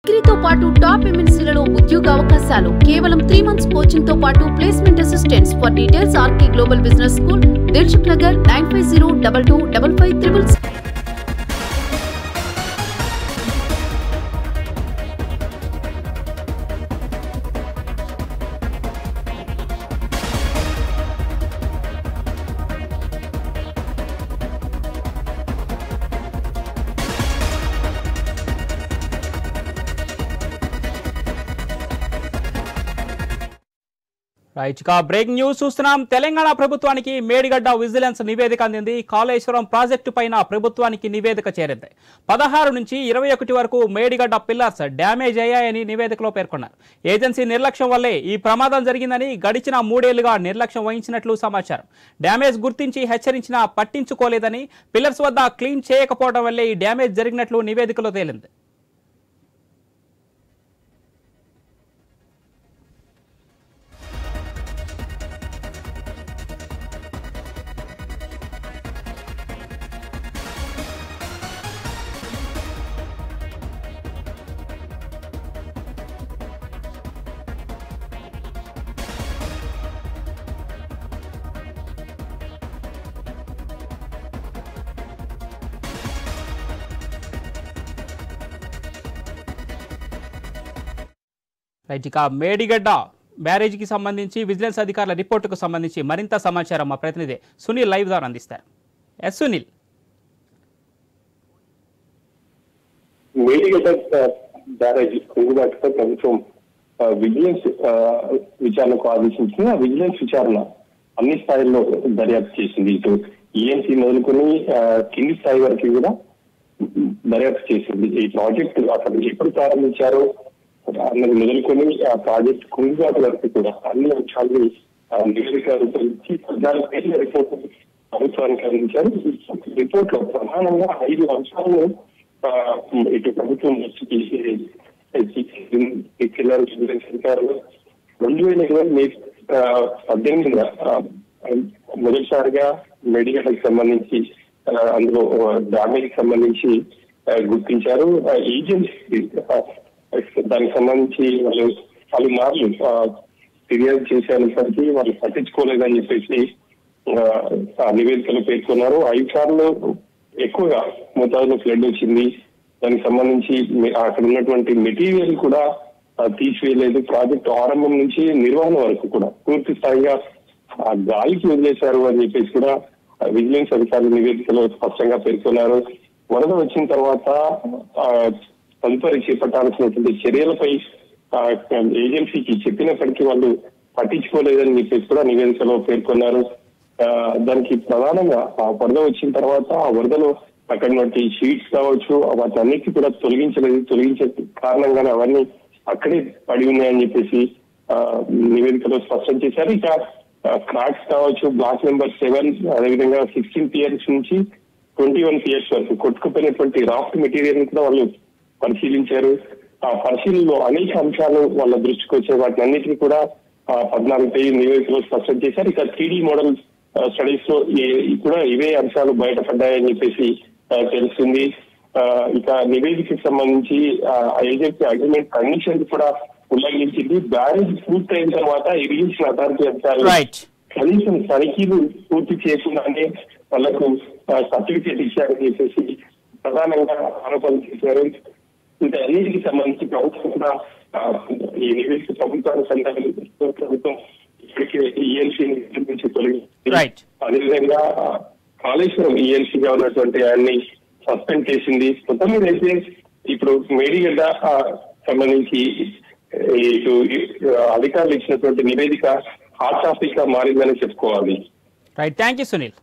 డిగ్రీతో పాటు టాప్ ఎంఎన్సీలలో ఉద్యోగ అవకాశాలు కేవలం 3 months కోచింగ్ తో పాటు placement assistants. For details RK Global Business School, Dilsukh Nagar 9502255566. Right గా బ్రేకింగ్ న్యూస్ చూస్తున్నాం. తెలంగాణ ప్రభుత్వానికి మేడిగడ్డ విజిలెన్స్ నివేదిక అందింది. కాళేశ్వరం ప్రాజెక్టు పైన ప్రభుత్వానికి నివేదిక చేరింది. 16 నుంచి 21 వరకు మేడిగడ్డ పిల్లర్స్ డ్యామేజ్ అయ్యాయని నివేదికలో పేర్కొన్నారు. ఏజెన్సీ నిర్లక్ష్యం వల్లే ఈ ప్రమాదం జరిగిందని, గడిచిన 3 ఏళ్లుగా నిర్లక్ష్యం వహించినట్లు సమాచారం. డ్యామేజ్ గుర్తించి హెచ్చరించినా పట్టించుకోలేదని, పిల్లర్స్ వద్ద క్లీన్ చేయకపోవడం వల్లే ఈ డ్యామేజ్ జరిగినట్లు నివేదికలో తేలింది. రైట్ ఇక మేడిగడ్డ బ్యారేజీకి సంబంధించి విజిలెన్స్ అధికారుల రిపోర్టుకు సంబంధించి మరింత సమాచారం మా ప్రతినిధి సునీల్ లైవ్ ద్వారా అందిస్తారు. ఎస్ సునీల్. మేడిగడ్డ బ్యారేజీ కుంగుబాటుపై ప్రభుత్వం విజిలెన్స్ విచారణకు ఆదేశించింది. ఆ విజిలెన్స్ విచారణ అన్ని స్థాయిల్లో దర్యాప్తు చేసింది. ఇటు ఈఎన్సీ మొదలుకొని కింది స్థాయి వరకు కూడా దర్యాప్తు చేసింది. ఈ ప్రాజెక్టు అసలు ఎప్పుడు ప్రారంభించారో అన్నది మొదలుకొని ఆ ప్రాజెక్ట్ కుంగుబాటు వరకు కూడా అన్ని అంశాలు నివేదిక రూపొందించి 14 పేజీల రిపోర్ట్ ప్రభుత్వానికి అందించారు. రిపోర్ట్ లో ప్రధానంగా 5 అంశాలను ఇటు ప్రభుత్వం అధికారులు 2018 మొదటిసారిగా మెడికల్కి సంబంధించి అందులో డ్యామేజ్ కి సంబంధించి గుర్తించారు. ఏజెన్సీ దానికి సంబంధించి వాళ్ళు పలుమార్లు ఫిర్యాదు చేసేసరికి వాళ్ళు పట్టించుకోలేదని చెప్పేసి ఆ నివేదికలు పేర్కొన్నారు. 5 సార్లు ఎక్కువగా మోతాదులో ఫ్లడ్ వచ్చింది. దానికి సంబంధించి అక్కడ ఉన్నటువంటి మెటీరియల్ కూడా తీసివేయలేదు. ప్రాజెక్టు ఆరంభం నుంచి నిర్వహణ వరకు కూడా పూర్తి స్థాయిగా ఆ గాలికి వదిలేశారు అని చెప్పేసి కూడా విజిలెన్స్ అధికారుల నివేదికలో స్పష్టంగా పేర్కొన్నారు. వరద వచ్చిన తర్వాత తదుపరి చేపట్టాల్సినటువంటి చర్యలపై ఏజెన్సీకి చెప్పినప్పటికీ వాళ్ళు పట్టించుకోలేదని చెప్పేసి కూడా నివేదికలో పేర్కొన్నారు. దానికి ప్రధానంగా ఆ వరద వచ్చిన తర్వాత ఆ వరదలో అక్కడ ఉన్నటువంటి షీట్స్ కావచ్చు వాటి అన్నిటికీ కూడా తొలగించే కారణంగానే అవన్నీ అక్కడే పడి ఉన్నాయని చెప్పేసి నివేదికలో స్పష్టం చేశారు. ఇక క్రాక్స్ కావచ్చు, బ్లాక్ నెంబర్ 7 అదేవిధంగా 16 PX నుంచి 21 PX వరకు కొట్టుకుపోయినటువంటి రాఫ్ట్ మెటీరియల్ కూడా వాళ్ళు పరిశీలించారు. ఆ పరిశీలనలో అనేక అంశాలు వాళ్ళ దృష్టికి వచ్చే వాటిని అన్నిటికీ కూడా 14 పేజీ నివేదికలో స్పష్టం చేశారు. ఇక 3D మోడల్ స్టడీస్ లో కూడా ఇవే అంశాలు బయటపడ్డాయని చెప్పేసి తెలుస్తుంది. ఇక నివేదికకు సంబంధించి ఏజెన్సీ అగ్రిమెంట్ కండిషన్ కూడా ఉల్లంఘించింది. బ్యారేజ్ పూర్తయిన తర్వాత ఇరిగేషన్ అథారిటీ అధికారులు కనీసం తనిఖీలు పూర్తి చేయకుండానే వాళ్లకు సర్టిఫికేట్ ఇచ్చారని చెప్పేసి ప్రధానంగా ఆరోపణలు చేశారు. ఇంకా అన్నిటికి సంబంధించి ప్రభుత్వం కూడా ఈ నివేదిక ప్రభుత్వానికి ప్రభుత్వం ఇప్పటికే ఈఎన్సీని నుంచి తొలగించింది. అదేవిధంగా కాళేశ్వరం ఈఎన్సీగా ఉన్నటువంటి ఆయన్ని సస్పెండ్ చేసింది. మొత్తం మీద అయితే ఇప్పుడు మేడిగడ్డ సంబంధించి ఇటు అధికారులు ఇచ్చినటువంటి నివేదిక హాట్ టాపిక్ గా మారిందని చెప్పుకోవాలి. Right, thank you Sunil.